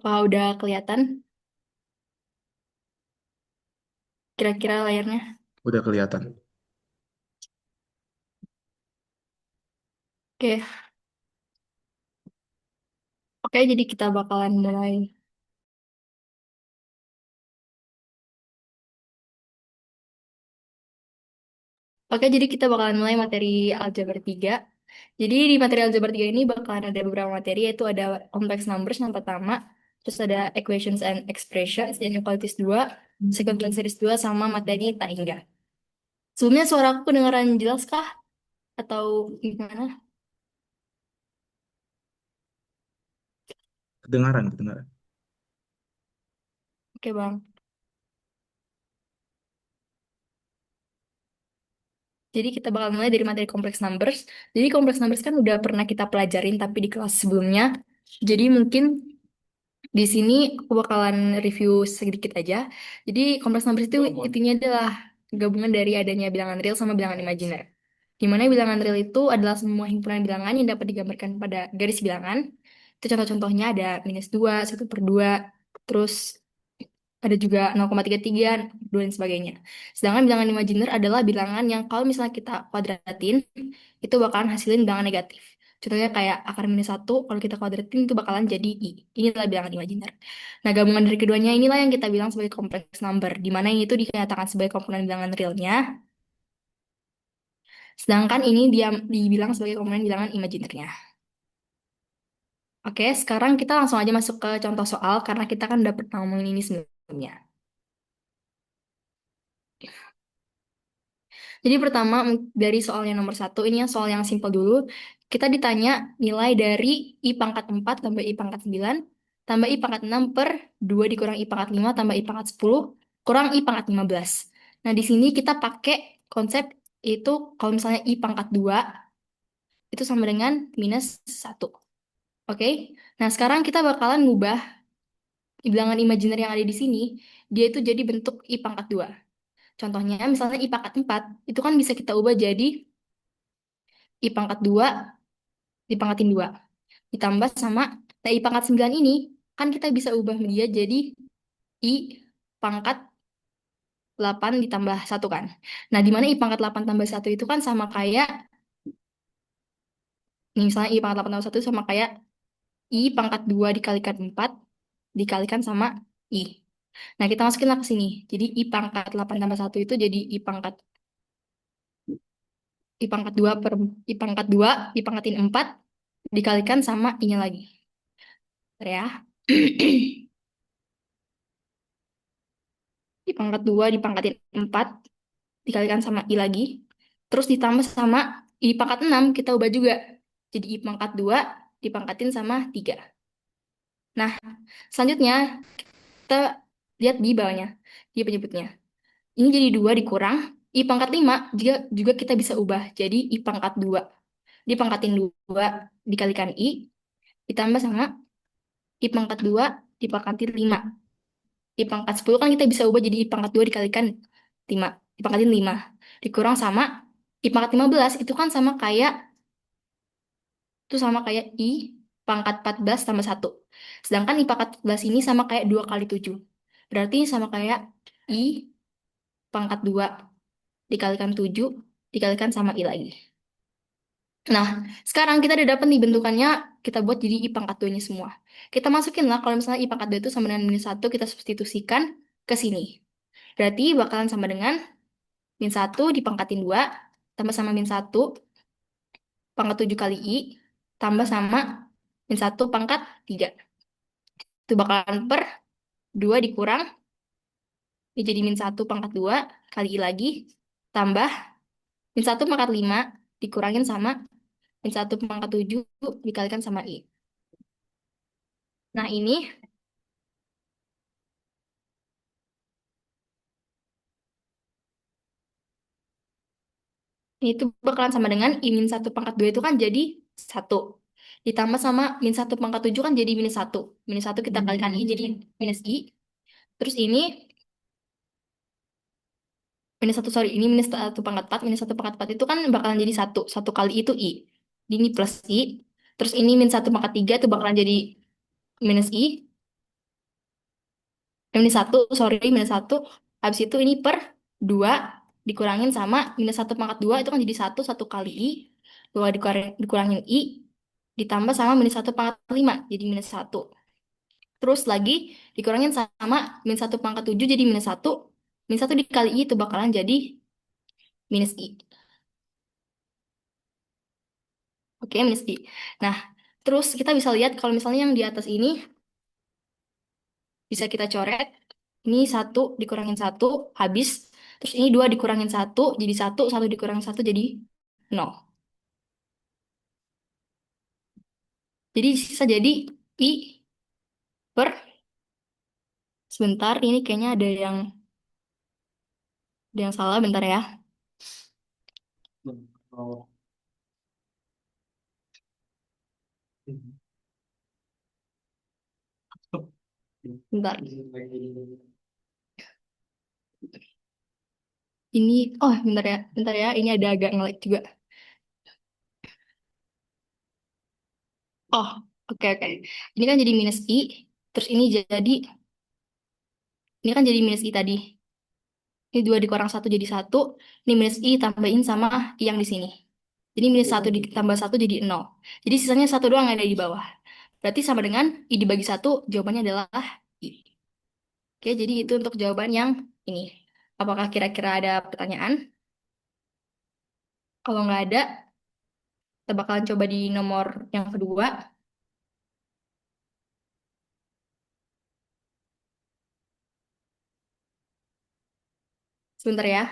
Apa udah kelihatan kira-kira layarnya? Udah kelihatan. Oke, oke, jadi kita bakalan mulai. Oke, jadi kita bakalan mulai materi aljabar 3. Jadi di materi aljabar 3 ini bakalan ada beberapa materi, yaitu ada complex numbers yang pertama, terus ada equations and expressions, inequalities 2, second series 2, sama materi tak hingga. Sebelumnya suara aku kedengaran jelas kah? Atau gimana? Kedengaran, kedengaran. Oke, Bang. Jadi kita bakal mulai dari materi complex numbers. Jadi complex numbers kan udah pernah kita pelajarin tapi di kelas sebelumnya. Jadi mungkin di sini aku bakalan review sedikit aja. Jadi kompleks numbers itu intinya adalah gabungan dari adanya bilangan real sama bilangan imajiner. Di mana bilangan real itu adalah semua himpunan bilangan yang dapat digambarkan pada garis bilangan. Itu contoh-contohnya ada -2, 1/2, terus ada juga 0,33, 2, dan sebagainya. Sedangkan bilangan imajiner adalah bilangan yang kalau misalnya kita kuadratin, itu bakalan hasilin bilangan negatif. Contohnya kayak akar -1, kalau kita kuadratin itu bakalan jadi I. Inilah bilangan imajiner. Nah, gabungan dari keduanya inilah yang kita bilang sebagai kompleks number, di mana ini itu dinyatakan sebagai komponen bilangan realnya, sedangkan ini dia dibilang sebagai komponen bilangan imajinernya. Oke, sekarang kita langsung aja masuk ke contoh soal, karena kita kan udah pernah ngomongin ini sebelumnya. Jadi pertama dari soal yang nomor 1, ini yang soal yang simpel dulu. Kita ditanya nilai dari I pangkat 4 tambah I pangkat 9 tambah I pangkat 6 per 2 dikurang I pangkat 5 tambah I pangkat 10 kurang I pangkat 15. Nah, di sini kita pakai konsep itu kalau misalnya I pangkat 2 itu sama dengan -1. Oke? Nah, sekarang kita bakalan ngubah bilangan imajiner yang ada di sini, dia itu jadi bentuk I pangkat 2. Contohnya, misalnya I pangkat 4 itu kan bisa kita ubah jadi I pangkat 2 dipangkatin 2. Ditambah sama I pangkat 9 ini, kan kita bisa ubah dia jadi I pangkat 8 ditambah 1 kan. Nah, di mana I pangkat 8 tambah 1 itu kan sama kayak, nih misalnya I pangkat 8 tambah 1 sama kayak I pangkat 2 dikalikan 4 dikalikan sama I. Nah, kita masukin lah ke sini. Jadi I pangkat 8 tambah 1 itu jadi I pangkat 2 per I pangkat 2 dipangkatin 4 dikalikan sama I-nya lagi. Bentar ya. I pangkat 2 dipangkatin 4 dikalikan sama I lagi. Terus ditambah sama I pangkat 6 kita ubah juga. Jadi I pangkat 2 dipangkatin sama 3. Nah, selanjutnya kita lihat di bawahnya. Dia penyebutnya. Ini jadi 2 dikurang. I pangkat 5 juga kita bisa ubah. Jadi I pangkat 2 dipangkatin 2 dikalikan I. Ditambah sama I pangkat 2 dipangkatin 5. I pangkat 10 kan kita bisa ubah jadi I pangkat 2 dikalikan 5. Dipangkatin 5. Dikurang sama I pangkat 15 itu kan sama kayak I pangkat 14 tambah 1. Sedangkan I pangkat 14 ini sama kayak 2 kali 7. Berarti sama kayak I pangkat 2 dikalikan 7 dikalikan sama I lagi. Nah, sekarang kita udah dapet nih bentukannya, kita buat jadi I pangkat 2-nya semua. Kita masukin lah kalau misalnya I pangkat 2 itu sama dengan -1, kita substitusikan ke sini. Berarti bakalan sama dengan -1 dipangkatin 2 tambah sama -1 pangkat 7 kali I, tambah sama -1 pangkat 3. Itu bakalan per 2 dikurang, ini jadi -1 pangkat 2 kali I lagi, tambah -1 pangkat 5 dikurangin sama -1 pangkat 7 dikalikan sama I. Nah, ini tuh bakalan sama dengan I-1 pangkat 2 itu kan jadi 1. Ditambah sama -1 pangkat 7 kan jadi -1. -1 kita kalikan I jadi -I. Terus ini -1, sorry, ini -1 pangkat 4. -1 pangkat 4 itu kan bakalan jadi 1. 1 kali itu I. Ini plus I. Terus ini -1 pangkat 3 itu bakalan jadi -I. minus satu, sorry, minus satu. Habis itu ini per 2 dikurangin sama minus satu pangkat 2 itu kan jadi satu, satu kali I. 2 dikurangin I, ditambah sama minus satu pangkat 5 jadi minus satu. Terus lagi dikurangin sama minus satu pangkat 7 jadi minus satu. Minus satu dikali I itu bakalan jadi minus I. Oke, minus I. Nah, terus kita bisa lihat kalau misalnya yang di atas ini bisa kita coret. Ini satu dikurangin satu habis. Terus ini dua dikurangin satu jadi satu, satu dikurangin satu jadi nol. Jadi sisa jadi I per, sebentar, ini kayaknya ada yang salah, bentar ya. Bentar. Ini, oh bentar ya, ini ada agak nge-lag juga. Oh, oke oke. Ini kan jadi minus I, terus ini kan jadi minus I tadi. Ini 2 dikurang satu jadi satu. Ini minus I tambahin sama I yang di sini. Jadi minus satu ditambah satu jadi nol. Jadi sisanya satu doang yang ada di bawah. Berarti sama dengan I dibagi satu, jawabannya adalah I. Oke, jadi itu untuk jawaban yang ini. Apakah kira-kira ada pertanyaan? Kalau nggak ada, kita bakalan coba di nomor yang kedua. Sebentar ya.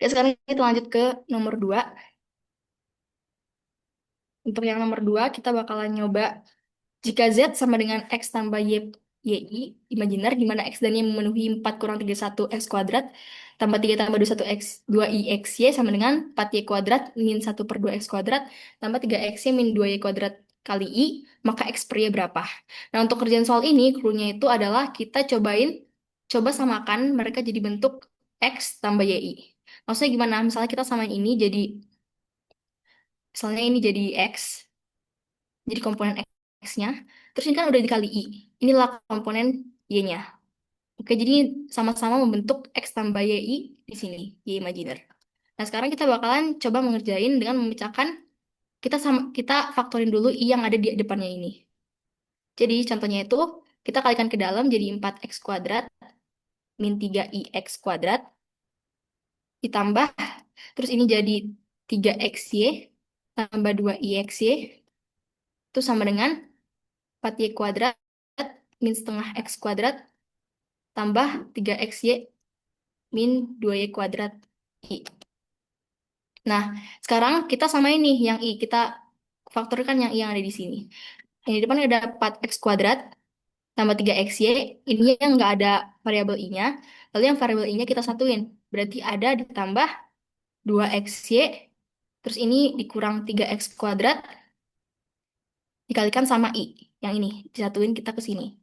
Ya, sekarang kita lanjut ke nomor 2. Untuk yang nomor 2, kita bakalan nyoba jika Z sama dengan X tambah YI, imajiner, di mana X dan Y memenuhi 4 kurang 31 X kuadrat, tambah 3 tambah 21 X, 2I X Y sama dengan 4Y kuadrat min 1 per 2 X kuadrat, tambah 3X Y min 2Y kuadrat kali I, maka X per Y berapa? Nah, untuk kerjaan soal ini, clue-nya itu adalah kita coba samakan mereka jadi bentuk X tambah YI. Maksudnya gimana? Misalnya kita samain ini jadi, misalnya ini jadi X, jadi komponen X-nya. Terus ini kan udah dikali I. Inilah komponen Y-nya. Oke, jadi sama-sama membentuk X tambah YI di sini, Y imajiner. Nah, sekarang kita bakalan coba mengerjain dengan memecahkan, kita faktorin dulu I yang ada di depannya ini. Jadi contohnya itu, kita kalikan ke dalam jadi 4X kuadrat min 3I X kuadrat ditambah, terus ini jadi 3XY tambah 2I X Y itu sama dengan 4Y kuadrat min setengah X kuadrat tambah 3XY min 2Y kuadrat I. Nah, sekarang kita samain nih yang I. Kita faktorkan yang I yang ada di sini. Yang di depan ada 4X kuadrat tambah 3XY. Ini yang nggak ada variabel I-nya. Lalu yang variabel I-nya kita satuin. Berarti ada ditambah 2XY. Terus ini dikurang 3X kuadrat dikalikan sama I. Yang ini disatuin kita ke sini.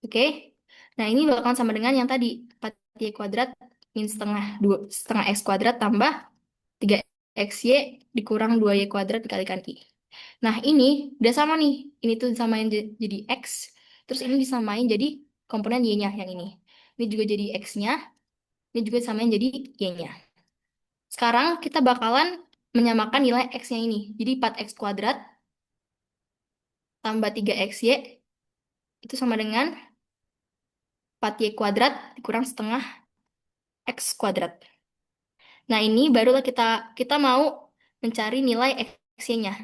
Oke? Nah, ini bakalan sama dengan yang tadi. 4Y kuadrat min setengah X kuadrat tambah 3XY dikurang 2Y kuadrat dikalikan I. Nah, ini udah sama nih. Ini tuh disamain jadi X. Terus ini disamain jadi komponen Y-nya yang ini. Ini juga jadi X-nya. Ini juga disamain jadi Y-nya. Sekarang kita bakalan menyamakan nilai X-nya ini. Jadi 4X kuadrat tambah 3XY itu sama dengan 4Y kuadrat dikurang setengah X kuadrat. Nah, ini barulah kita mau mencari nilai X-nya.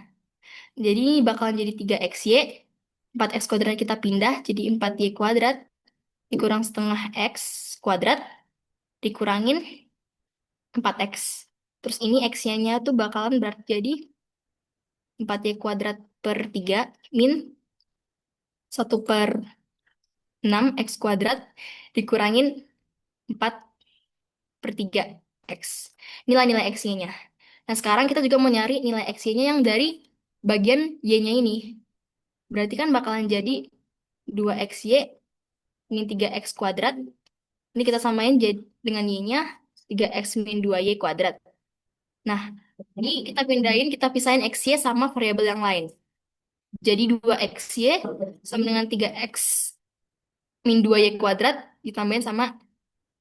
Jadi ini bakalan jadi 3XY, 4X kuadrat kita pindah jadi 4Y kuadrat, dikurang setengah X kuadrat, dikurangin 4X. Terus ini X-nya tuh bakalan berarti jadi 4Y kuadrat per 3 min 1 per 6 X kuadrat dikurangin 4 per 3 X. Nilai-nilai X-nya. Nah, sekarang kita juga mau nyari nilai X-nya yang dari bagian Y-nya ini. Berarti kan bakalan jadi 2XY min 3X kuadrat. Ini kita samain jadi dengan Y-nya 3X min 2Y kuadrat. Nah, ini kita pindahin, kita pisahin XY sama variabel yang lain. Jadi 2XY sama dengan 3X min 2Y kuadrat ditambahin sama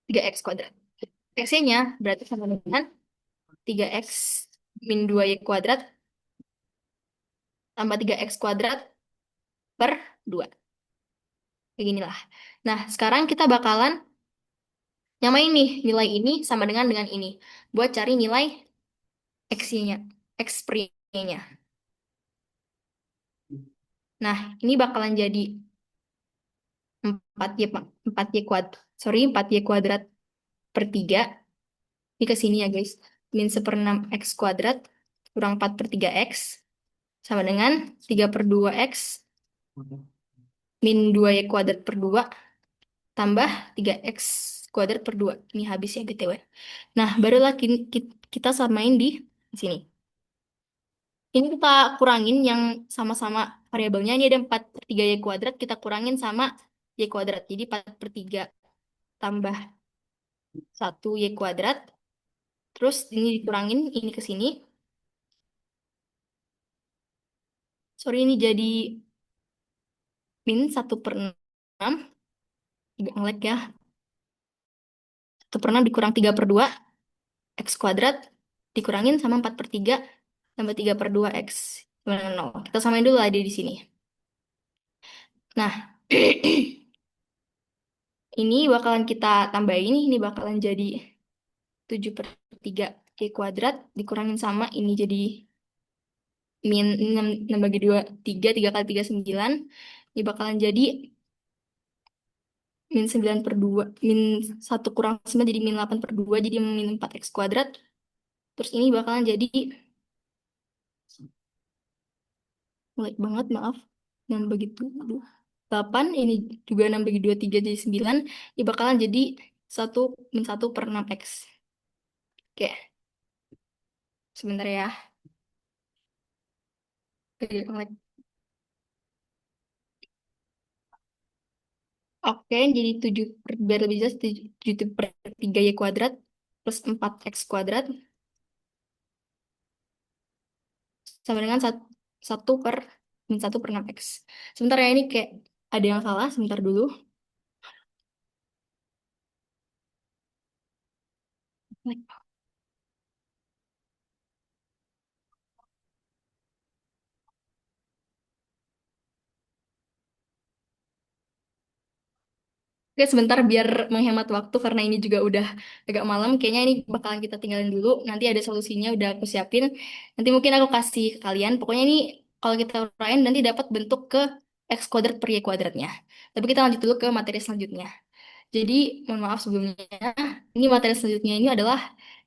3X kuadrat. X-nya berarti sama dengan 3X min 2Y kuadrat tambah 3X kuadrat per 2. Kayak ginilah. Nah, sekarang kita bakalan nyamain nih nilai ini sama dengan ini. Buat cari nilai X-nya, X nya. Nah, ini bakalan jadi 4Y, 4Y kuadrat. Sorry, 4Y kuadrat per 3. Ini ke sini ya, guys. Min 1/6 X kuadrat kurang 4 per 3 X. Sama dengan 3 per 2 X min 2Y kuadrat per 2 tambah 3X kuadrat per 2. Ini habis ya, BTW. Nah, barulah kita samain di sini. Ini kita kurangin yang sama-sama variabelnya. Ini ada 4 per 3 Y kuadrat. Kita kurangin sama Y kuadrat. Jadi 4 per 3 tambah 1 Y kuadrat. Terus ini dikurangin, ini ke sini. Sorry, ini jadi min 1/6. Agak ngelag ya. 1/6 dikurang 3 per 2. X kuadrat. Dikurangin sama 4 per 3 tambah 3 per 2 X. Sama dengan 0. Kita samain dulu lah di sini. Nah, ini bakalan kita tambahin. Ini bakalan jadi 7 per 3 Y kuadrat dikurangin sama ini jadi min 6 bagi 2, 3 kali 3 9. Ini bakalan jadi min 9 per 2, min 1 kurang 9 jadi min 8 per 2, jadi min 4 X kuadrat. Terus ini bakalan jadi, jelek banget, maaf. 6 begitu, aduh. 8, ini juga 6 bagi 2, 3 jadi 9. Ini bakalan jadi 1 min 1 per 6 X. Oke, sebentar ya. Oke, oke, jadi 7 biar lebih jelas 7 per 3 Y kuadrat plus 4 X kuadrat sama dengan 1 per min 1 per 6 X. Sebentar ya, ini kayak ada yang salah, sebentar dulu. Oke, sebentar biar menghemat waktu karena ini juga udah agak malam. Kayaknya ini bakalan kita tinggalin dulu. Nanti ada solusinya udah aku siapin. Nanti mungkin aku kasih ke kalian. Pokoknya ini kalau kita uraiin nanti dapat bentuk ke X kuadrat per Y kuadratnya. Tapi kita lanjut dulu ke materi selanjutnya. Jadi, mohon maaf sebelumnya, ini materi selanjutnya ini adalah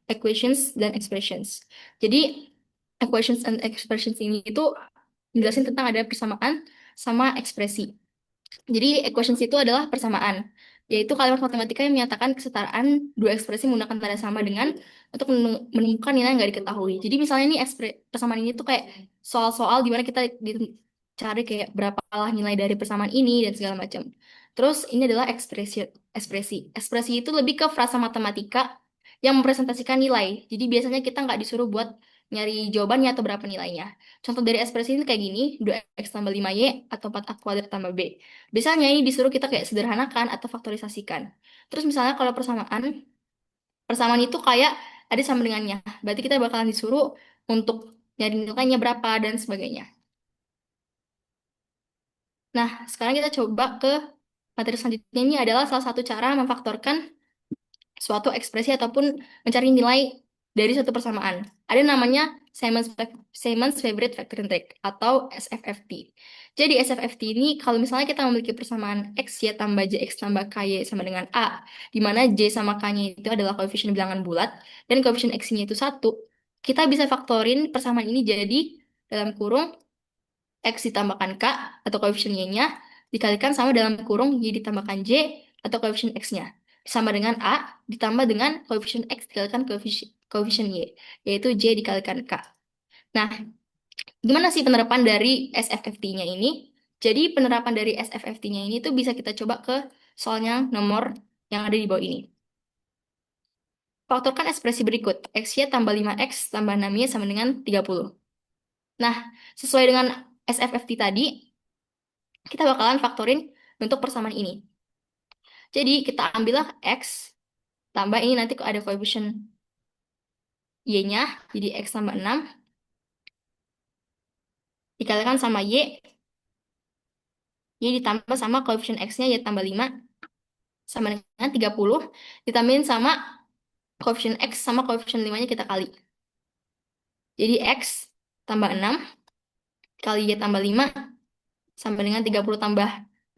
equations dan expressions. Jadi, equations and expressions ini itu menjelaskan tentang ada persamaan sama ekspresi. Jadi, equations itu adalah persamaan, yaitu kalimat matematika yang menyatakan kesetaraan dua ekspresi menggunakan tanda sama dengan untuk menemukan nilai yang nggak diketahui. Jadi, misalnya ini persamaan ini tuh kayak soal-soal di mana kita cari kayak berapalah nilai dari persamaan ini dan segala macam. Terus, ini adalah ekspresi. Ekspresi. Ekspresi itu lebih ke frasa matematika yang mempresentasikan nilai. Jadi, biasanya kita nggak disuruh buat nyari jawabannya atau berapa nilainya. Contoh dari ekspresi ini kayak gini, 2X tambah 5Y atau 4A kuadrat tambah B. Biasanya ini disuruh kita kayak sederhanakan atau faktorisasikan. Terus misalnya kalau persamaan, persamaan itu kayak ada sama dengannya. Berarti kita bakalan disuruh untuk nyari nilainya berapa dan sebagainya. Nah, sekarang kita coba ke materi selanjutnya. Ini adalah salah satu cara memfaktorkan suatu ekspresi ataupun mencari nilai dari suatu persamaan. Ada namanya Simon's Favorite Factoring Trick atau SFFT. Jadi SFFT ini kalau misalnya kita memiliki persamaan X Y tambah JX tambah KY sama dengan A, di mana J sama K-nya itu adalah koefisien bilangan bulat dan koefisien X-nya itu 1, kita bisa faktorin persamaan ini jadi dalam kurung X ditambahkan K atau koefisien Y-nya dikalikan sama dalam kurung Y ditambahkan J atau koefisien X-nya. Sama dengan A ditambah dengan koefisien X dikalikan koefisien Y, yaitu J dikalikan K. Nah, gimana sih penerapan dari SFFT-nya ini? Jadi penerapan dari SFFT-nya ini tuh bisa kita coba ke soalnya nomor yang ada di bawah ini. Faktorkan ekspresi berikut. X-Y tambah 5X tambah 6Y sama dengan 30. Nah, sesuai dengan SFFT tadi, kita bakalan faktorin bentuk persamaan ini. Jadi kita ambillah X tambah ini nanti ada koefisien Y-nya, jadi X tambah 6, dikalikan sama Y ditambah sama koefisien X-nya Y tambah 5, sama dengan 30, ditambahin sama koefisien X sama koefisien 5-nya kita kali. Jadi X tambah 6 kali Y tambah 5 sama dengan 30 tambah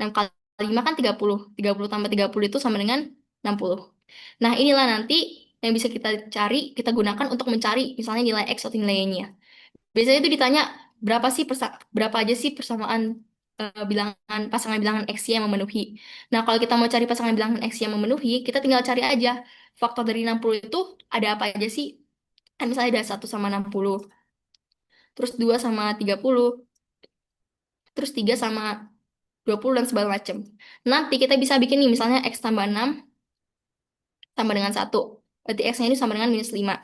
6 kali 5 kan 30. 30 tambah 30 itu sama dengan 60. Nah, inilah nanti yang bisa kita cari, kita gunakan untuk mencari misalnya nilai X atau nilai Y-nya. Biasanya itu ditanya berapa aja sih persamaan bilangan pasangan bilangan X Y yang memenuhi. Nah, kalau kita mau cari pasangan bilangan X Y yang memenuhi, kita tinggal cari aja faktor dari 60 itu ada apa aja sih? Kan misalnya ada 1 sama 60, terus 2 sama 30, terus 3 sama 20 dan segala macam. Nanti kita bisa bikin nih misalnya X tambah 6 tambah dengan 1. Berarti X-nya ini sama dengan -5.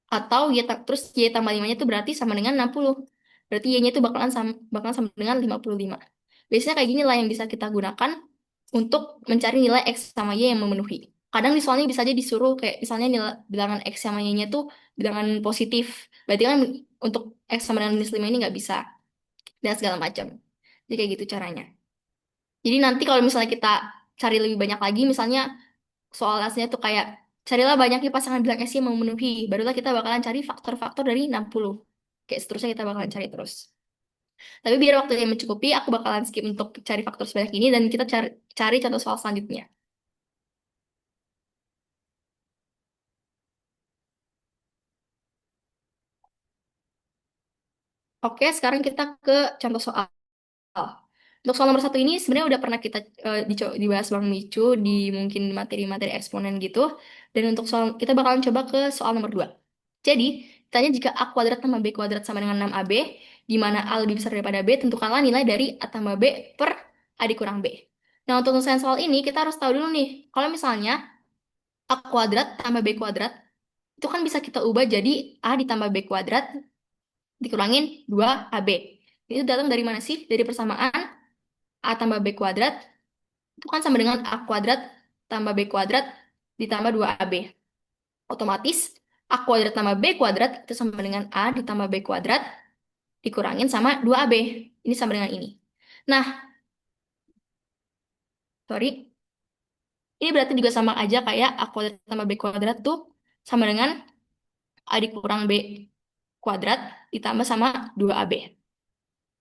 Atau terus Y tambah 5-nya itu berarti sama dengan 60. Berarti Y-nya itu bakalan sama dengan 55. Biasanya kayak gini lah yang bisa kita gunakan untuk mencari nilai X sama Y yang memenuhi. Kadang di soalnya bisa aja disuruh kayak misalnya nilai bilangan X sama Y-nya tuh bilangan positif. Berarti kan untuk X sama dengan -5 ini nggak bisa. Dan segala macam. Jadi kayak gitu caranya. Jadi nanti kalau misalnya kita cari lebih banyak lagi, misalnya soal aslinya tuh kayak carilah banyaknya pasangan bilang S yang memenuhi. Barulah kita bakalan cari faktor-faktor dari 60. Kayak seterusnya kita bakalan cari terus. Tapi biar waktunya mencukupi, aku bakalan skip untuk cari faktor sebanyak ini dan kita cari contoh soal selanjutnya. Oke, sekarang kita ke contoh soal. Untuk soal nomor 1 ini sebenarnya udah pernah kita dibahas Bang Micu di mungkin materi-materi eksponen gitu. Dan untuk soal kita bakalan coba ke soal nomor 2. Jadi, tanya jika A kuadrat tambah B kuadrat sama dengan 6AB, di mana A lebih besar daripada B, tentukanlah nilai dari A tambah B per A dikurang B. Nah, untuk menyelesaikan soal ini, kita harus tahu dulu nih, kalau misalnya A kuadrat tambah B kuadrat, itu kan bisa kita ubah jadi A ditambah B kuadrat dikurangin 2AB. Itu datang dari mana sih? Dari persamaan A tambah B kuadrat itu kan sama dengan A kuadrat tambah B kuadrat ditambah 2AB. Otomatis A kuadrat tambah B kuadrat itu sama dengan A ditambah B kuadrat dikurangin sama 2AB. Ini sama dengan ini. Nah, sorry. Ini berarti juga sama aja kayak A kuadrat tambah B kuadrat tuh sama dengan A dikurang B kuadrat ditambah sama 2AB.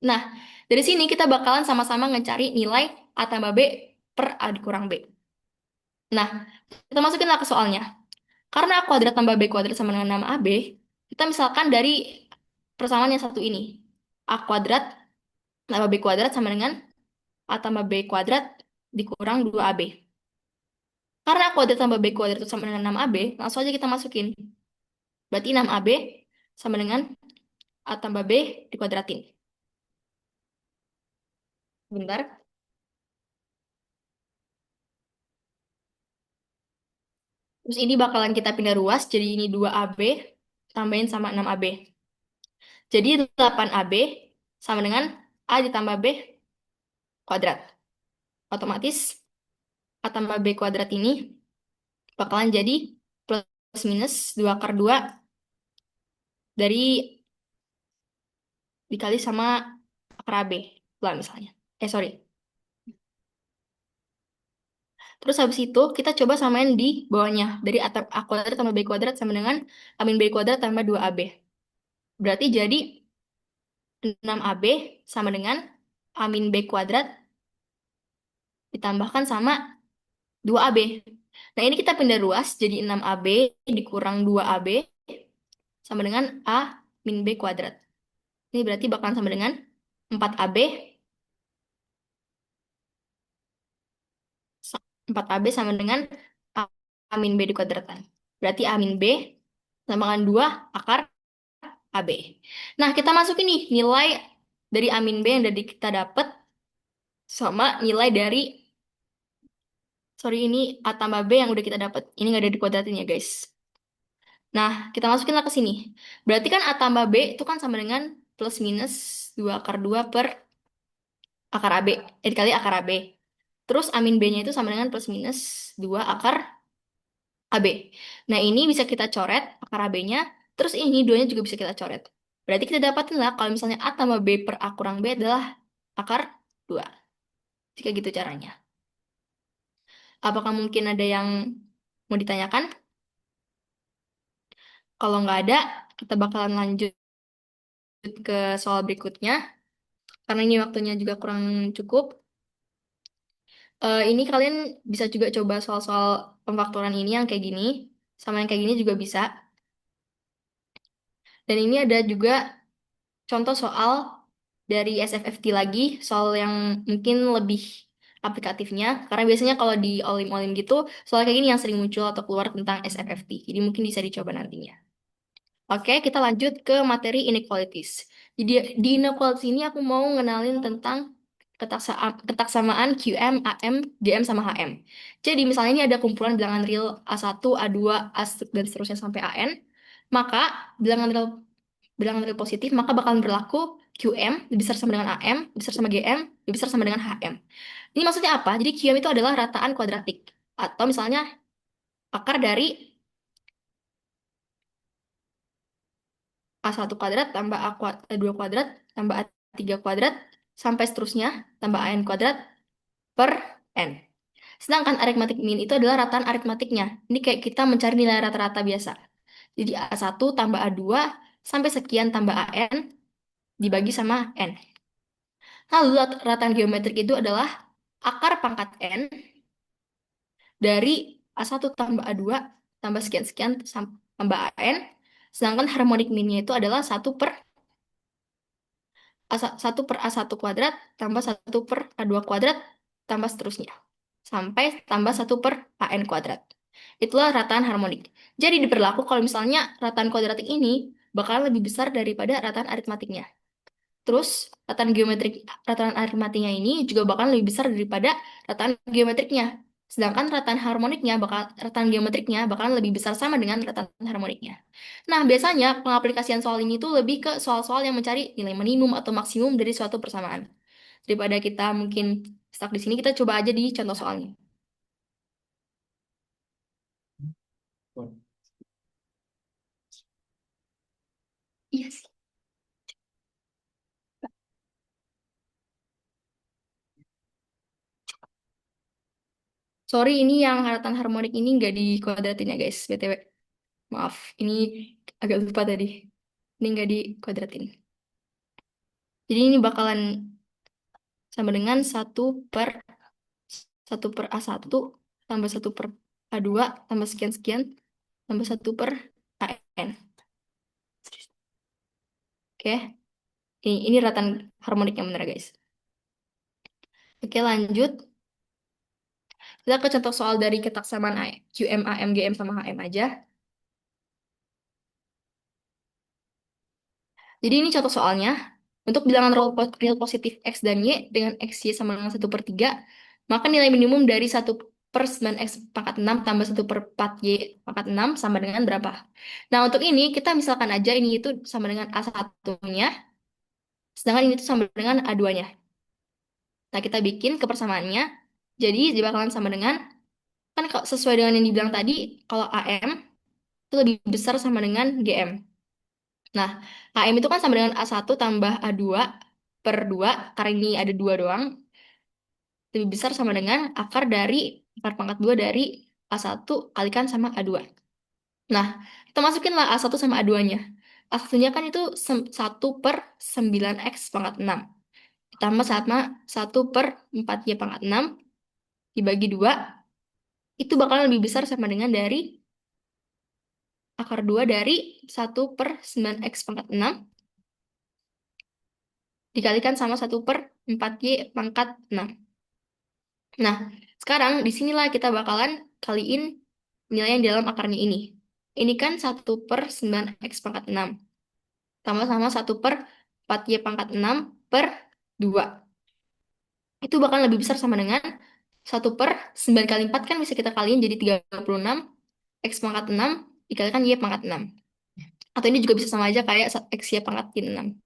Nah, dari sini kita bakalan sama-sama mencari nilai A tambah B per A dikurang B. Nah, kita masukinlah ke soalnya. Karena A kuadrat tambah B kuadrat sama dengan 6AB, kita misalkan dari persamaan yang satu ini. A kuadrat tambah B kuadrat sama dengan A tambah B kuadrat dikurang 2AB. Karena A kuadrat tambah B kuadrat itu sama dengan 6AB, langsung aja kita masukin. Berarti 6AB sama dengan A tambah B dikuadratin. Bentar. Terus ini bakalan kita pindah ruas, jadi ini 2AB tambahin sama 6AB. Jadi 8AB sama dengan A ditambah B kuadrat. Otomatis A tambah B kuadrat ini bakalan jadi plus minus 2 akar 2 dari dikali sama akar AB lah misalnya. Sorry. Terus habis itu kita coba samain di bawahnya. Dari A kuadrat tambah B kuadrat sama dengan A min B kuadrat tambah 2AB. Berarti jadi 6AB sama dengan A min B kuadrat ditambahkan sama 2AB. Nah, ini kita pindah ruas jadi 6AB dikurang 2AB sama dengan A min B kuadrat. Ini berarti bakalan sama dengan 4AB 4AB sama dengan A min B dikuadratkan. Berarti A min B sama dengan 2 akar AB. Nah, kita masukin nih nilai dari A min B yang dari kita dapat sama nilai dari, sorry ini A tambah B yang udah kita dapat. Ini nggak ada dikuadratin ya, guys. Nah, kita masukinlah ke sini. Berarti kan A tambah B itu kan sama dengan plus minus 2 akar 2 per akar AB. Dikali akar AB. Terus A min B-nya itu sama dengan plus minus 2 akar AB. Nah, ini bisa kita coret akar AB-nya. Terus ini duanya juga bisa kita coret. Berarti kita dapatin lah kalau misalnya A tambah B per A kurang B adalah akar 2. Jika gitu caranya. Apakah mungkin ada yang mau ditanyakan? Kalau nggak ada, kita bakalan lanjut ke soal berikutnya. Karena ini waktunya juga kurang cukup. Ini kalian bisa juga coba soal-soal pemfaktoran ini yang kayak gini. Sama yang kayak gini juga bisa. Dan ini ada juga contoh soal dari SFFT lagi, soal yang mungkin lebih aplikatifnya. Karena biasanya kalau di olim-olim gitu, soal kayak gini yang sering muncul atau keluar tentang SFFT. Jadi mungkin bisa dicoba nantinya. Oke, kita lanjut ke materi inequalities. Jadi di inequalities ini aku mau ngenalin tentang ketaksamaan QM, AM, GM, sama HM. Jadi misalnya ini ada kumpulan bilangan real A1, A2, dan seterusnya sampai AN. Maka bilangan real positif, maka bakalan berlaku QM lebih besar sama dengan AM, lebih besar sama GM, lebih besar sama dengan HM. Ini maksudnya apa? Jadi QM itu adalah rataan kuadratik. Atau misalnya akar dari A1 kuadrat tambah A2 kuadrat tambah A3 kuadrat sampai seterusnya tambah AN kuadrat per N. Sedangkan aritmatik min itu adalah rataan aritmatiknya. Ini kayak kita mencari nilai rata-rata biasa. Jadi A1 tambah A2 sampai sekian tambah AN dibagi sama N. Lalu rataan geometrik itu adalah akar pangkat N dari A1 tambah A2 tambah sekian-sekian tambah AN. Sedangkan harmonik minnya itu adalah 1 per A1 kuadrat tambah 1 per A2 kuadrat tambah seterusnya. Sampai tambah 1 per AN kuadrat. Itulah rataan harmonik. Jadi diberlaku kalau misalnya rataan kuadratik ini bakal lebih besar daripada rataan aritmatiknya. Terus rataan aritmatiknya ini juga bakal lebih besar daripada rataan geometriknya. Sedangkan rataan geometriknya bakalan lebih besar sama dengan rataan harmoniknya. Nah, biasanya pengaplikasian soal ini tuh lebih ke soal-soal yang mencari nilai minimum atau maksimum dari suatu persamaan. Daripada kita mungkin stuck di sini, kita coba aja di contoh soalnya. Iya sih. Sorry, ini yang rataan harmonik ini nggak dikuadratin ya guys, BTW. Maaf, ini agak lupa tadi. Ini nggak dikuadratin. Jadi ini bakalan sama dengan satu per A1 tambah 1 per A2 tambah sekian-sekian tambah 1 per AN. Oke, ini rataan harmonik yang benar guys. Oke, lanjut. Kita ke contoh soal dari ketaksamaan QM, AM, GM, sama HM aja. Jadi ini contoh soalnya. Untuk bilangan real positif X dan Y dengan XY sama dengan 1/3, maka nilai minimum dari 1/9X pangkat 6 tambah 1/4Y pangkat 6 sama dengan berapa? Nah, untuk ini kita misalkan aja ini itu sama dengan A1-nya, sedangkan ini itu sama dengan A2-nya. Nah, kita bikin kepersamaannya. Jadi, dia bakalan sama dengan, kan kalau sesuai dengan yang dibilang tadi, kalau AM itu lebih besar sama dengan GM. Nah, AM itu kan sama dengan A1 tambah A2 per 2, karena ini ada 2 doang, lebih besar sama dengan akar pangkat 2 dari A1 kalikan sama A2. Nah, kita masukin lah A1 sama A2-nya. A1-nya kan itu 1/9X pangkat 6. Ditambah sama 1/4Y pangkat 6 dibagi 2, itu bakalan lebih besar sama dengan dari akar 2 dari 1/9X pangkat 6 dikalikan sama 1/4Y pangkat 6. Nah, Sekarang di sinilah kita bakalan kaliin nilai yang di dalam akarnya ini. Ini kan 1/9 X pangkat 6. Tambah sama 1/4Y pangkat 6 per 2. Itu bakal lebih besar sama dengan 1/9 kali 4 kan bisa kita kaliin jadi 36 X pangkat 6 dikalikan Y pangkat 6. Atau ini juga bisa sama aja kayak X Y pangkat 6.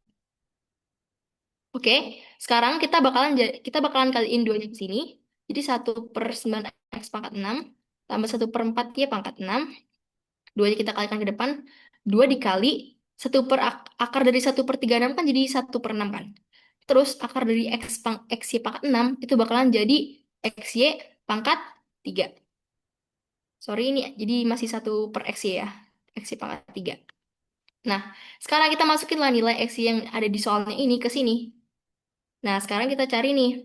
Oke, sekarang kita bakalan kaliin duanya ke sini. Jadi 1/9 X pangkat 6 tambah 1/4Y pangkat 6. Duanya kita kalikan ke depan. 2 dikali akar dari 1/36 kan jadi 1/6 kan. Terus akar dari X Y pangkat 6 itu bakalan jadi X Y pangkat 3. Sorry ini jadi masih 1/X Y ya. X Y pangkat 3. Nah, sekarang kita masukinlah nilai X Y yang ada di soalnya ini ke sini. Nah, sekarang kita cari nih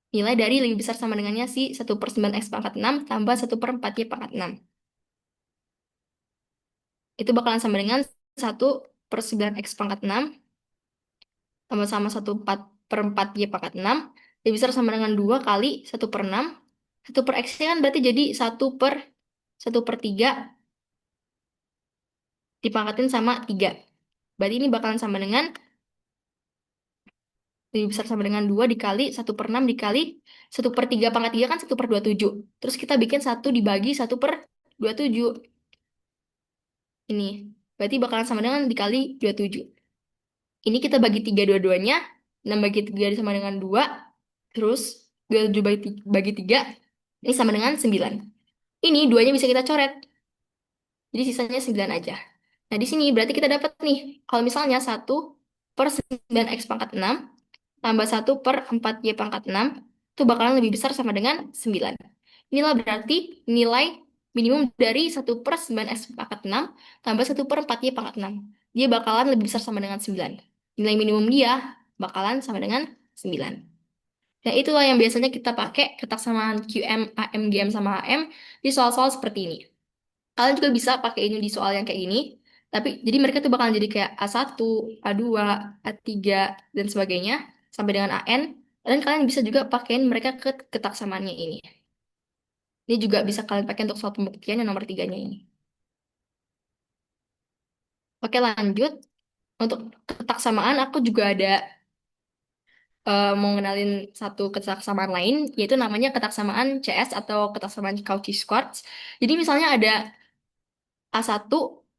nilai dari lebih besar sama dengannya si 1/9 X pangkat 6 tambah 1/4Y pangkat 6. Itu bakalan sama dengan 1/9 X pangkat 6 tambah sama 1/4Y pangkat 6. Lebih besar sama dengan 2 kali 1/6. 1/X kan berarti jadi 1/1/3 dipangkatin sama 3. Berarti ini bakalan sama dengan lebih besar sama dengan 2 dikali 1/6 dikali 1/3 pangkat 3 kan 1/27. Terus kita bikin 1 dibagi 1/27. Ini. Berarti bakalan sama dengan dikali 27. Ini kita bagi 3 dua-duanya. 6 bagi 3 sama dengan 2. Terus 27 bagi 3. Ini sama dengan 9. Ini duanya bisa kita coret. Jadi sisanya 9 aja. Nah, di sini berarti kita dapat nih. Kalau misalnya 1/9 X pangkat 6 tambah 1/4Y pangkat 6 itu bakalan lebih besar sama dengan 9. Inilah berarti nilai minimum dari 1/9 X pangkat 6 tambah 1/4Y pangkat 6. Dia bakalan lebih besar sama dengan 9. Nilai minimum dia bakalan sama dengan 9. Nah, itulah yang biasanya kita pakai ketaksamaan QM, AM, GM, sama HM di soal-soal seperti ini. Kalian juga bisa pakai ini di soal yang kayak gini. Tapi jadi mereka tuh bakalan jadi kayak A1, A2, A3, dan sebagainya sampai dengan AN. Dan kalian bisa juga pakein mereka ke ketaksamaannya ini. Ini juga bisa kalian pakai untuk soal pembuktian yang nomor 3-nya ini. Oke, lanjut. Untuk ketaksamaan aku juga ada mau ngenalin satu ketaksamaan lain, yaitu namanya ketaksamaan CS atau ketaksamaan Cauchy-Schwarz. Jadi misalnya ada A1,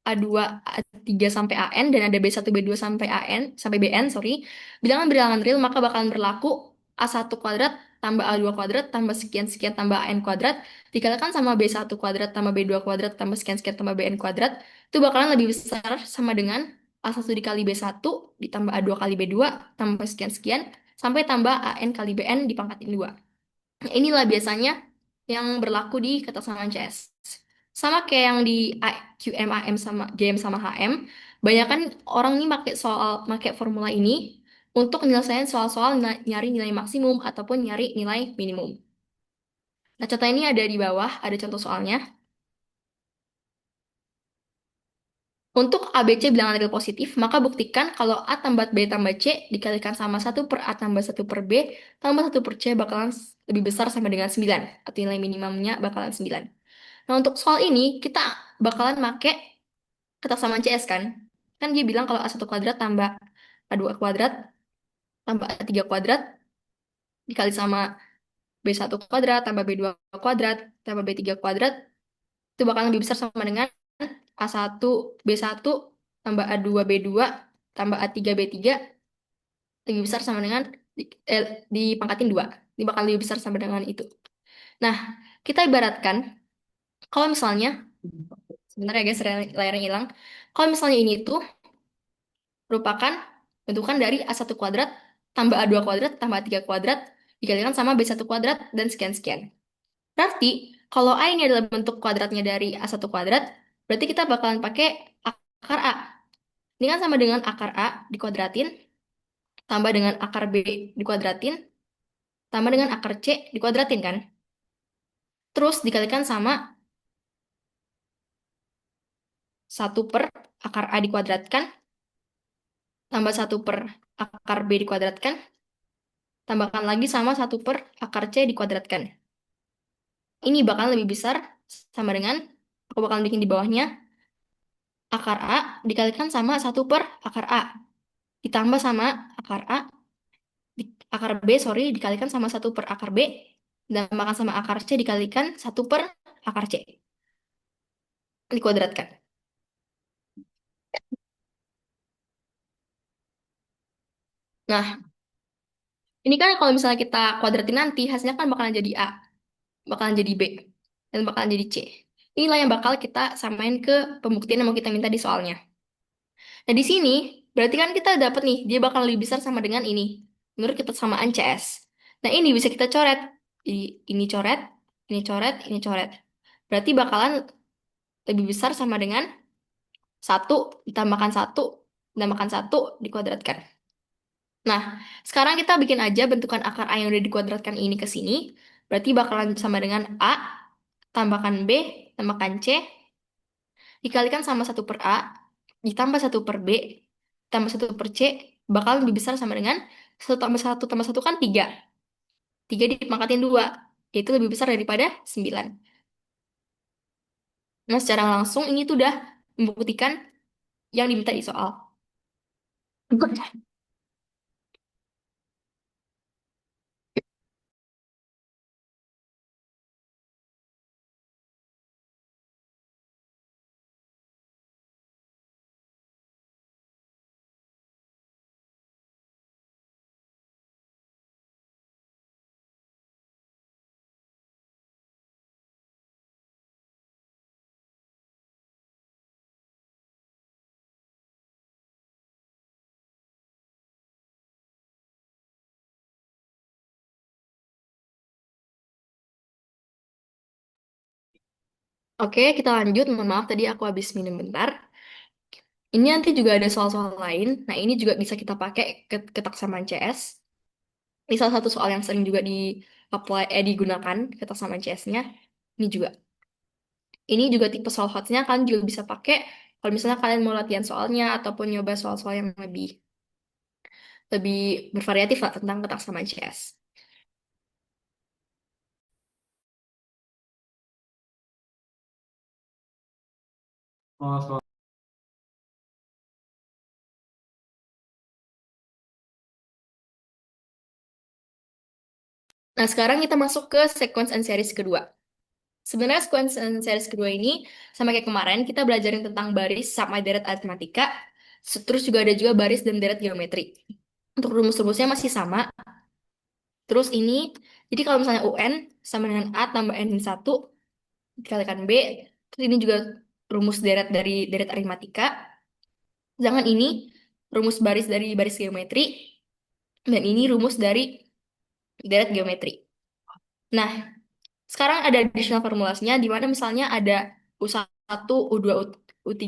A2, A3 sampai AN dan ada B1, B2 sampai AN sampai BN, sorry. Bilangan-bilangan real maka bakalan berlaku A1 kuadrat tambah A2 kuadrat tambah sekian-sekian tambah AN kuadrat dikalikan sama B1 kuadrat tambah B2 kuadrat tambah sekian-sekian tambah BN kuadrat itu bakalan lebih besar sama dengan A1 dikali B1 ditambah A2 kali B2 tambah sekian-sekian sampai tambah AN kali BN dipangkatin 2. Nah, inilah biasanya yang berlaku di ketaksamaan CS. Sama kayak yang di QM, AM, sama GM sama HM, banyak kan orang nih pakai formula ini untuk menyelesaikan soal-soal nyari nilai maksimum ataupun nyari nilai minimum. Nah, contoh ini ada di bawah, ada contoh soalnya. Untuk ABC bilangan real positif, maka buktikan kalau A tambah B tambah C dikalikan sama 1/A tambah 1/B tambah 1/C bakalan lebih besar sama dengan 9. Atau nilai minimumnya bakalan 9. Nah, untuk soal ini, kita bakalan make ketaksamaan CS kan. Kan dia bilang kalau A1 kuadrat tambah A2 kuadrat tambah A3 kuadrat dikali sama B1 kuadrat tambah B2 kuadrat tambah B3 kuadrat itu bakalan lebih besar sama dengan A1 B1 tambah A2 B2 tambah A3 B3 lebih besar sama dengan dipangkatin 2. Ini bakal lebih besar sama dengan itu. Nah, kita ibaratkan kalau misalnya sebentar ya guys, layarnya hilang. Kalau misalnya ini tuh merupakan bentukan dari A1 kuadrat tambah A2 kuadrat tambah A3 kuadrat dikalikan sama B1 kuadrat dan sekian-sekian. Berarti kalau A ini adalah bentuk kuadratnya dari A1 kuadrat, berarti kita bakalan pakai akar A. Ini kan sama dengan akar A dikuadratin, tambah dengan akar B dikuadratin, tambah dengan akar C dikuadratin kan? Terus dikalikan sama 1/akar A dikuadratkan, tambah 1/akar B dikuadratkan, tambahkan lagi sama 1/akar C dikuadratkan. ini bakal lebih besar sama dengan, aku bakal bikin di bawahnya, akar A dikalikan sama 1/akar A. Ditambah sama akar A, akar B, sorry, dikalikan sama 1/akar B. Dan makan sama akar C dikalikan 1/akar C. Dikuadratkan. Nah, ini kan kalau misalnya kita kuadratin nanti, hasilnya kan bakalan jadi A, bakalan jadi B, dan bakalan jadi C. Inilah yang bakal kita samain ke pembuktian yang mau kita minta di soalnya. Nah, di sini berarti kan kita dapat nih, dia bakal lebih besar sama dengan ini. Menurut kesamaan CS. Nah, ini bisa kita coret. Jadi, ini coret, ini coret, ini coret. Berarti bakalan lebih besar sama dengan satu ditambahkan satu ditambahkan satu dikuadratkan. Nah, sekarang kita bikin aja bentukan akar A yang udah dikuadratkan ini ke sini. Berarti bakalan sama dengan A, tambahkan B, tambahkan C, dikalikan sama 1/A, ditambah 1/B, tambah 1/C, bakal lebih besar sama dengan satu tambah satu kan 3. 3 dipangkatin 2, yaitu lebih besar daripada 9. Nah, secara langsung ini tuh udah membuktikan yang diminta di soal. Oke, kita lanjut. Mohon maaf tadi aku habis minum bentar. Ini nanti juga ada soal-soal lain. Nah, ini juga bisa kita pakai ke taksamaan CS. Ini salah satu soal yang sering juga digunakan ketaksamaan CS-nya. Ini juga. Ini juga tipe soal hotnya kalian juga bisa pakai kalau misalnya kalian mau latihan soalnya ataupun nyoba soal-soal yang lebih lebih bervariatif lah tentang ketaksamaan CS. Nah, sekarang kita masuk ke sequence and series kedua. Sebenarnya sequence and series kedua ini sama kayak kemarin kita belajarin tentang baris sama deret aritmatika. Terus juga ada juga baris dan deret geometri. Untuk rumus-rumusnya masih sama. Terus ini, jadi kalau misalnya UN sama dengan A tambah N min 1 dikalikan B. Terus ini juga rumus deret dari deret aritmatika. Sedangkan ini rumus baris dari baris geometri. Dan ini rumus dari deret geometri. Nah, sekarang ada additional formulasinya, di mana misalnya ada U1, U2, U3.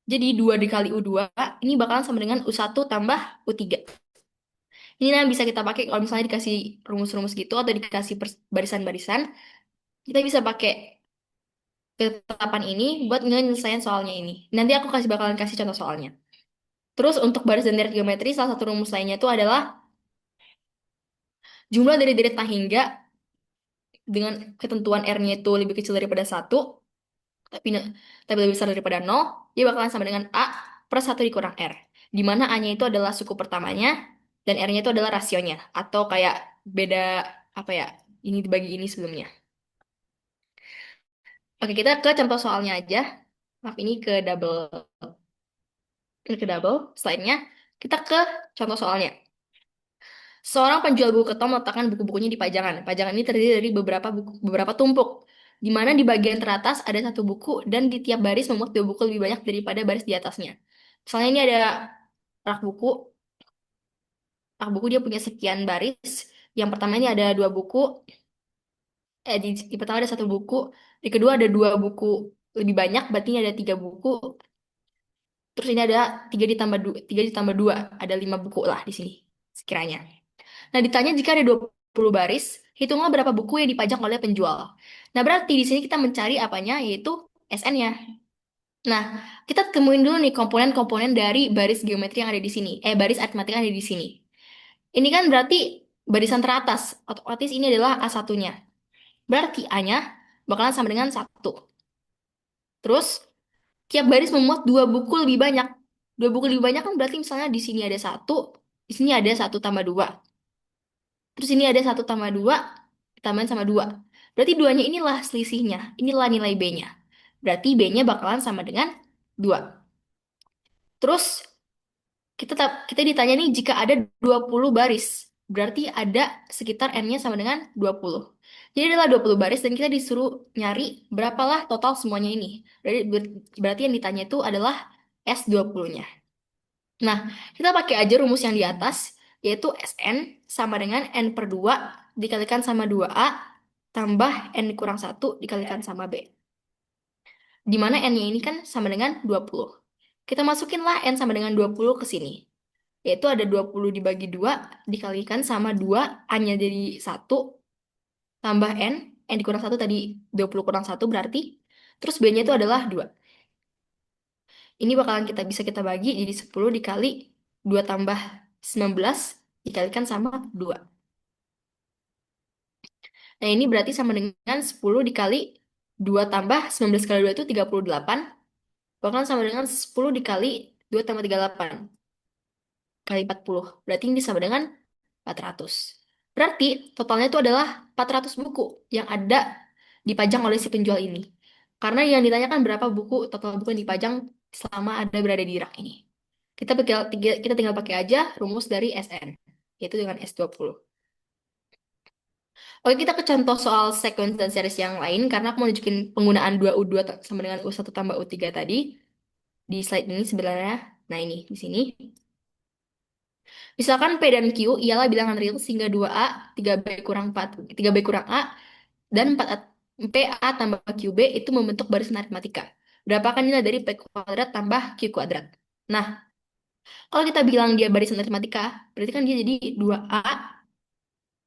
Jadi 2 dikali U2, ini bakalan sama dengan U1 tambah U3. Ini yang bisa kita pakai kalau misalnya dikasih rumus-rumus gitu atau dikasih barisan-barisan. Kita bisa pakai ketetapan ini buat nyelesain soalnya ini. Nanti aku bakalan kasih contoh soalnya. Terus untuk baris dan deret geometri, salah satu rumus lainnya itu adalah jumlah dari deret tangga dengan ketentuan R-nya itu lebih kecil daripada satu, tapi tapi lebih besar daripada nol, dia bakalan sama dengan A per 1 dikurang R. Di mana A-nya itu adalah suku pertamanya, dan R-nya itu adalah rasionya. Atau kayak beda, apa ya, ini dibagi ini sebelumnya. Oke, kita ke contoh soalnya aja. Maaf, ini ke double slide-nya. Kita ke contoh soalnya. Seorang penjual buku ketom meletakkan buku-bukunya di pajangan. Pajangan ini terdiri dari beberapa tumpuk, di mana di bagian teratas ada satu buku dan di tiap baris memuat dua buku lebih banyak daripada baris di atasnya. Misalnya ini ada rak buku, rak buku dia punya sekian baris. Yang pertama ini ada dua buku, di pertama ada satu buku, di kedua ada dua buku lebih banyak, berarti ini ada tiga buku. Terus ini ada tiga ditambah dua, ada 5 buku lah di sini sekiranya. Nah, ditanya jika ada 20 baris, hitunglah berapa buku yang dipajang oleh penjual. Nah, berarti di sini kita mencari apanya, yaitu SN-nya. Nah, kita temuin dulu nih komponen-komponen dari baris geometri yang ada di sini. Baris aritmatika yang ada di sini. Ini kan berarti barisan teratas. Otomatis ini adalah A1-nya. Berarti A-nya bakalan sama dengan 1. Terus, tiap baris memuat dua buku lebih banyak. Dua buku lebih banyak kan berarti misalnya di sini ada 1, di sini ada 1 tambah 2. Terus ini ada 1 tambah 2, ditambahin sama 2. Berarti duanya inilah selisihnya. Inilah nilai B-nya. Berarti B-nya bakalan sama dengan 2. Terus kita ditanya nih jika ada 20 baris. Berarti ada sekitar N-nya sama dengan 20. Jadi adalah 20 baris dan kita disuruh nyari berapalah total semuanya ini. Berarti yang ditanya itu adalah S20-nya. Nah, kita pakai aja rumus yang di atas, yaitu Sn sama dengan N per 2 dikalikan sama 2A tambah N kurang 1 dikalikan sama B. Di mana N-nya ini kan sama dengan 20. Kita masukinlah N sama dengan 20 ke sini. Yaitu ada 20 dibagi 2 dikalikan sama 2, A-nya jadi 1, tambah N dikurang 1 tadi 20 kurang 1 berarti. Terus B-nya itu adalah 2. Ini bakalan bisa kita bagi jadi 10 dikali 2 tambah 19 dikalikan sama 2. Nah, ini berarti sama dengan 10 dikali 2 tambah 19 kali 2 itu 38. Bakalan sama dengan 10 dikali 2 tambah 38 kali 40. Berarti ini sama dengan 400. Berarti totalnya itu adalah 400 buku yang ada dipajang oleh si penjual ini. Karena yang ditanyakan berapa buku total buku yang dipajang selama ada berada di rak ini. Kita tinggal pakai aja rumus dari SN, yaitu dengan S20. Oke, kita ke contoh soal sequence dan series yang lain, karena aku mau nunjukin penggunaan 2U2 sama dengan U1 tambah U3 tadi. Di slide ini sebenarnya, nah ini, di sini. Misalkan P dan Q ialah bilangan real sehingga 2A, 3B kurang 4, 3B kurang A, dan 4A, PA tambah QB itu membentuk barisan aritmatika. Berapakah nilai dari P kuadrat tambah Q kuadrat? Nah, kalau kita bilang dia barisan aritmatika, berarti kan dia jadi 2A,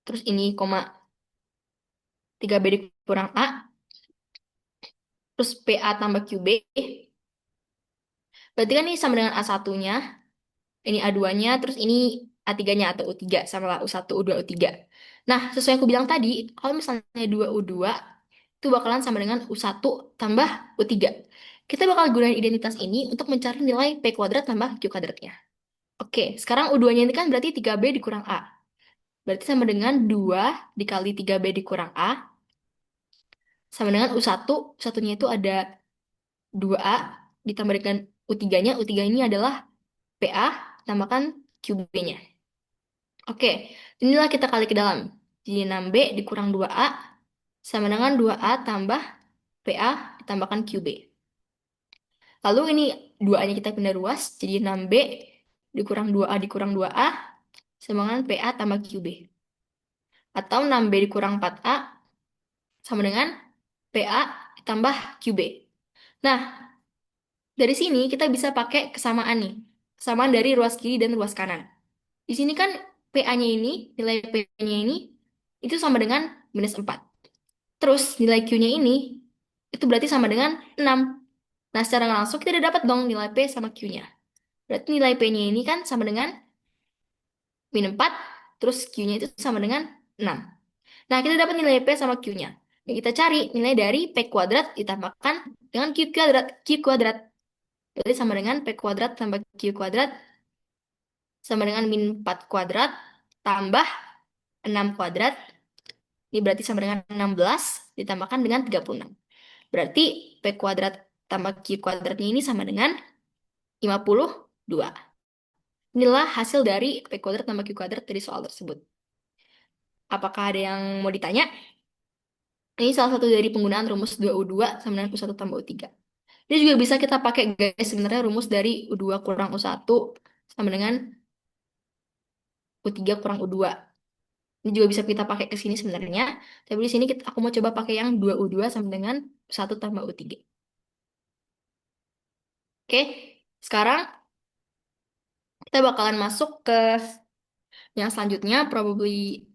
terus ini koma 3B dikurang A, terus PA tambah QB. Berarti kan ini sama dengan A1-nya, ini A2-nya, terus ini A3-nya atau U3, sama lah U1, U2, U3. Nah, sesuai yang aku bilang tadi, kalau misalnya 2U2, itu bakalan sama dengan U1 tambah U3. Kita bakal gunain identitas ini untuk mencari nilai P kuadrat tambah Q kuadratnya. Oke, sekarang U2-nya ini kan berarti 3B dikurang A. Berarti sama dengan 2 dikali 3B dikurang A, sama dengan U1. U1-nya itu ada 2A, ditambah dengan U3-nya. U3 ini adalah PA, tambahkan QB-nya. Oke, inilah kita kali ke dalam. Jadi 6B dikurang 2A sama dengan 2A tambah PA ditambahkan QB. Lalu ini 2A-nya kita pindah ruas, jadi 6B dikurang 2A dikurang 2A sama dengan PA tambah QB. Atau 6B dikurang 4A sama dengan PA ditambah QB. Nah, dari sini kita bisa pakai kesamaan nih. Kesamaan dari ruas kiri dan ruas kanan. Di sini kan PA-nya ini, nilai P-nya ini, itu sama dengan -4. Terus nilai Q-nya ini, itu berarti sama dengan 6. Nah, secara nggak langsung kita udah dapat dong nilai P sama Q-nya. Berarti nilai P-nya ini kan sama dengan -4, terus Q-nya itu sama dengan 6. Nah, kita dapat nilai P sama Q-nya. Yang kita cari nilai dari P kuadrat ditambahkan dengan Q kuadrat. Q kuadrat. Berarti sama dengan P kuadrat tambah Q kuadrat sama dengan -4 kuadrat tambah 6 kuadrat. Ini berarti sama dengan 16 ditambahkan dengan 36. Berarti P kuadrat tambah Q kuadratnya ini sama dengan 52. Inilah hasil dari P kuadrat tambah Q kuadrat dari soal tersebut. Apakah ada yang mau ditanya? Ini salah satu dari penggunaan rumus 2U2 sama dengan U1 tambah U3. Dia juga bisa kita pakai guys sebenarnya rumus dari U2 kurang U1 sama dengan U3 kurang U2. Ini juga bisa kita pakai ke sini sebenarnya. Tapi di sini aku mau coba pakai yang 2U2 sama dengan U1 tambah U3. Oke, sekarang kita bakalan masuk ke yang selanjutnya, probably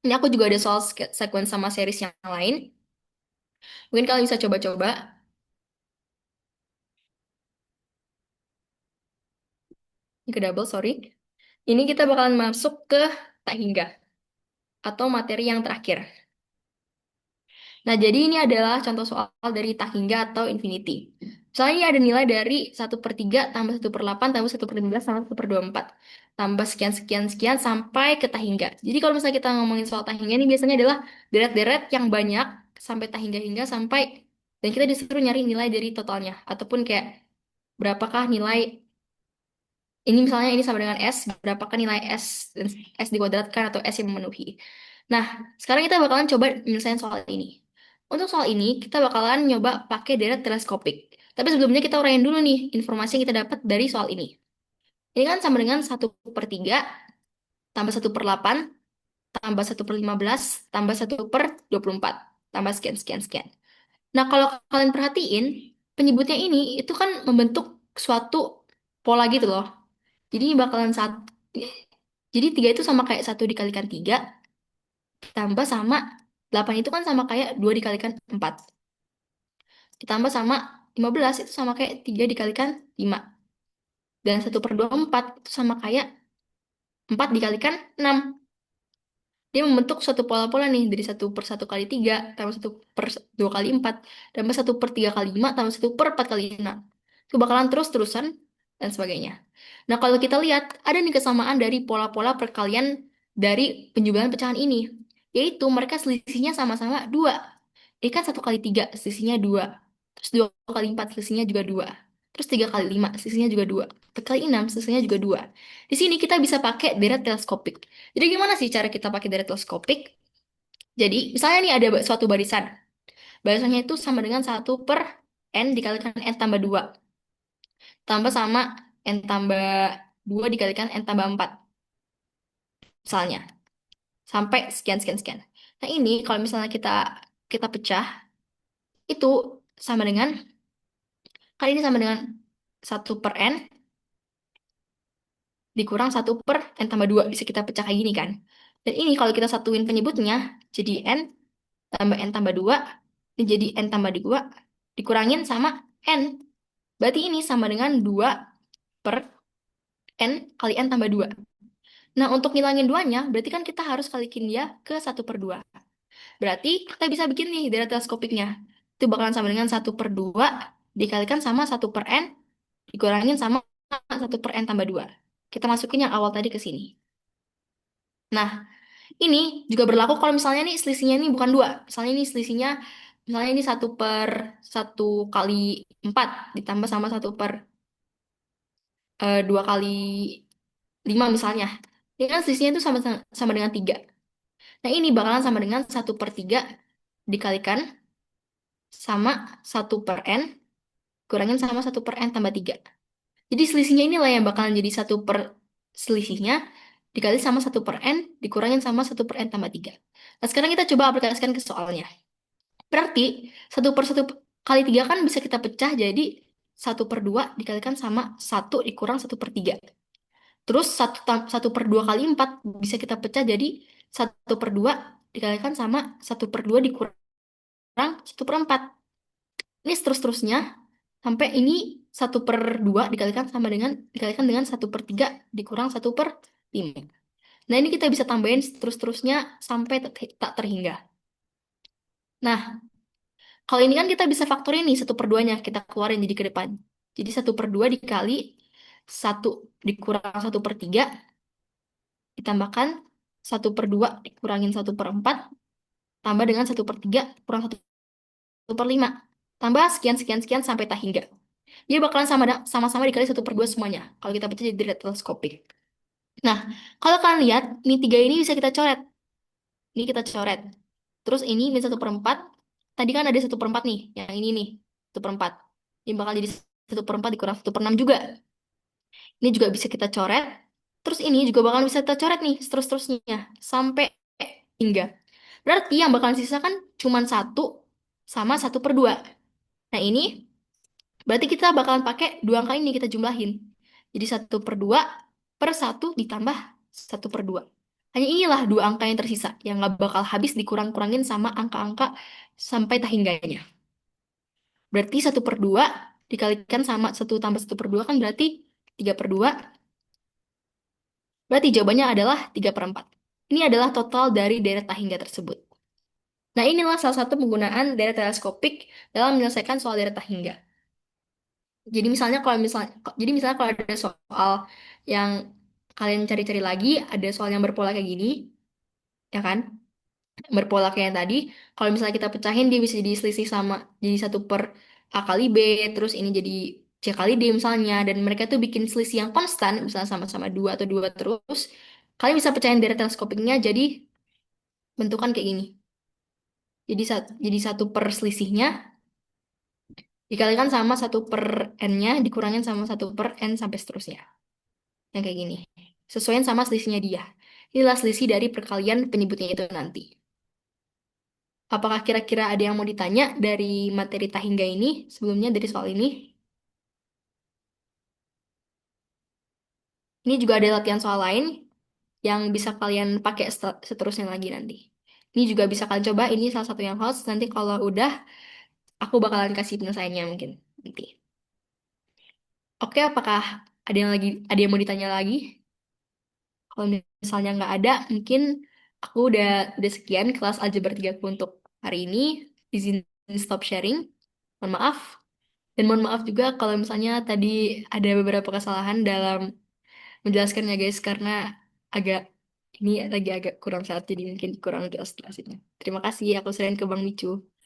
ini aku juga ada soal sequence sama series yang lain. Mungkin kalian bisa coba-coba. Ini ke double, sorry. Ini kita bakalan masuk ke tak hingga atau materi yang terakhir. Nah, jadi ini adalah contoh soal dari tak hingga atau infinity. Misalnya ini ada nilai dari 1/3 tambah 1/8 tambah 1/15 tambah 1/24. Tambah sekian, sekian, sekian sampai ke tak hingga. Jadi kalau misalnya kita ngomongin soal tak hingga ini biasanya adalah deret-deret yang banyak sampai tak hingga-hingga sampai dan kita disuruh nyari nilai dari totalnya. Ataupun kayak berapakah nilai ini misalnya ini sama dengan S, berapakah nilai S dan S dikuadratkan atau S yang memenuhi. Nah, sekarang kita bakalan coba menyelesaikan soal ini. Untuk soal ini, kita bakalan nyoba pakai deret teleskopik. Tapi sebelumnya kita uraiin dulu nih informasi yang kita dapat dari soal ini. Ini kan sama dengan 1/3 tambah 1/8 tambah 1/15 tambah 1/24 tambah sekian, sekian, sekian. Nah, kalau kalian perhatiin, penyebutnya ini itu kan membentuk suatu pola gitu loh. Jadi bakalan jadi 3 itu sama kayak 1 dikalikan 3 ditambah sama 8 itu kan sama kayak 2 dikalikan 4 ditambah sama 15 itu sama kayak 3 dikalikan 5 dan 1/24 itu sama kayak 4 dikalikan 6. Dia membentuk suatu pola-pola nih dari 1/1 kali 3 tambah 1/2 kali 4 tambah 1/3 kali 5 tambah 1/4 kali 6. Itu bakalan terus-terusan dan sebagainya. Nah, kalau kita lihat ada nih kesamaan dari pola-pola perkalian dari penjumlahan pecahan ini, yaitu mereka selisihnya sama-sama 2. Ini kan 1 kali 3 selisihnya 2. Terus 2 kali 4 selisihnya juga 2. Terus 3 kali 5 selisihnya juga 2. 4 kali 6 selisihnya juga 2. Di sini kita bisa pakai deret teleskopik. Jadi gimana sih cara kita pakai deret teleskopik? Jadi misalnya nih ada suatu barisan. Barisannya itu sama dengan 1/n dikalikan n tambah 2. Tambah sama n tambah 2 dikalikan n tambah 4. Misalnya. Sampai sekian, sekian, sekian. Nah ini kalau misalnya kita kita pecah, itu sama dengan, kali ini sama dengan 1/n dikurang 1/n tambah 2. Bisa kita pecah kayak gini kan. Dan ini kalau kita satuin penyebutnya, jadi n tambah n tambah 2 ini jadi n tambah 2 dikurangin sama n. Berarti ini sama dengan 2/n kali n tambah 2. Nah, untuk ngilangin duanya, berarti kan kita harus kalikin dia ke 1/2. Berarti kita bisa bikin nih deret teleskopiknya. Itu bakalan sama dengan 1/2 dikalikan sama 1/n dikurangin sama 1/n tambah 2. Kita masukin yang awal tadi ke sini. Nah, ini juga berlaku kalau misalnya nih selisihnya ini bukan 2. Misalnya ini selisihnya, misalnya ini 1/1 kali 4 ditambah sama 1/2 kali 5 misalnya. Ini kan selisihnya itu sama, sama dengan 3. Nah, ini bakalan sama dengan 1/3 dikalikan sama 1/n kurangin sama 1/n tambah 3. Jadi selisihnya inilah yang bakalan jadi selisihnya dikali sama 1/n dikurangin sama 1/n tambah 3. Nah, sekarang kita coba aplikasikan ke soalnya. Berarti 1/1 kali 3 kan bisa kita pecah jadi 1/2 dikalikan sama 1 dikurang 1/3. Terus 1/2 kali 4 bisa kita pecah jadi 1/2 dikalikan sama 1/2 dikurang 1/4. Ini terus-terusnya sampai ini 1/2 dikalikan dengan 1/3 dikurang 1/5. Nah, ini kita bisa tambahin terus-terusnya sampai tak terhingga. Nah, kalau ini kan kita bisa faktorin nih 1/2-nya, kita keluarin jadi ke depan. Jadi 1/2 dikali 1 dikurang 1/3 ditambahkan 1/2 dikurangin 1/4 tambah dengan 1/3 kurang 1/5 tambah sekian, sekian, sekian sampai tak hingga. Dia bakalan sama-sama dikali 1/2 semuanya. Kalau kita baca jadi teleskopik. Nah, kalau kalian lihat, ini 3 ini bisa kita coret. Ini kita coret. Terus ini min 1/4. Tadi kan ada 1/4 nih. Yang ini nih. 1/4. Ini bakal jadi 1/4 dikurang 1/6 juga. Ini juga bisa kita coret. Terus ini juga bakal bisa kita coret nih. Terus-terusnya. Sampai hingga. Berarti yang bakalan sisa kan cuma 1 sama 1/2. Nah, ini berarti kita bakalan pakai dua angka ini kita jumlahin. Jadi 1/2 per 1 ditambah 1/2. Hanya inilah dua angka yang tersisa yang nggak bakal habis dikurang-kurangin sama angka-angka sampai tak hingganya. Berarti 1/2 dikalikan sama 1 tambah 1/2 kan berarti 3/2. Berarti jawabannya adalah 3/4. Ini adalah total dari deret tak hingga tersebut. Nah, inilah salah satu penggunaan data teleskopik dalam menyelesaikan soal data hingga. Jadi misalnya kalau ada soal yang kalian cari-cari lagi, ada soal yang berpola kayak gini, ya kan? Berpola kayak yang tadi. Kalau misalnya kita pecahin, dia bisa jadi selisih sama jadi satu per A kali B, terus ini jadi C kali D misalnya, dan mereka tuh bikin selisih yang konstan, misalnya sama-sama dua atau dua terus. Kalian bisa pecahin data teleskopiknya jadi bentukan kayak gini. Jadi satu per selisihnya dikalikan sama satu per n-nya dikurangin sama satu per n sampai seterusnya. Yang kayak gini. Sesuaiin sama selisihnya dia. Inilah selisih dari perkalian penyebutnya itu nanti. Apakah kira-kira ada yang mau ditanya dari materi Tahingga ini sebelumnya dari soal ini? Ini juga ada latihan soal lain yang bisa kalian pakai seterusnya lagi nanti. Ini juga bisa kalian coba. Ini salah satu yang host. Nanti kalau udah, aku bakalan kasih penyelesaiannya mungkin nanti. Oke, apakah ada yang mau ditanya lagi? Kalau misalnya nggak ada, mungkin aku udah sekian kelas Aljabar 3 untuk hari ini. Izin stop sharing. Mohon maaf. Dan mohon maaf juga kalau misalnya tadi ada beberapa kesalahan dalam menjelaskannya guys, karena agak ini lagi agak kurang saat, jadi mungkin kurang jelas jelasinnya. Terima kasih, aku serahin ke Bang Micu.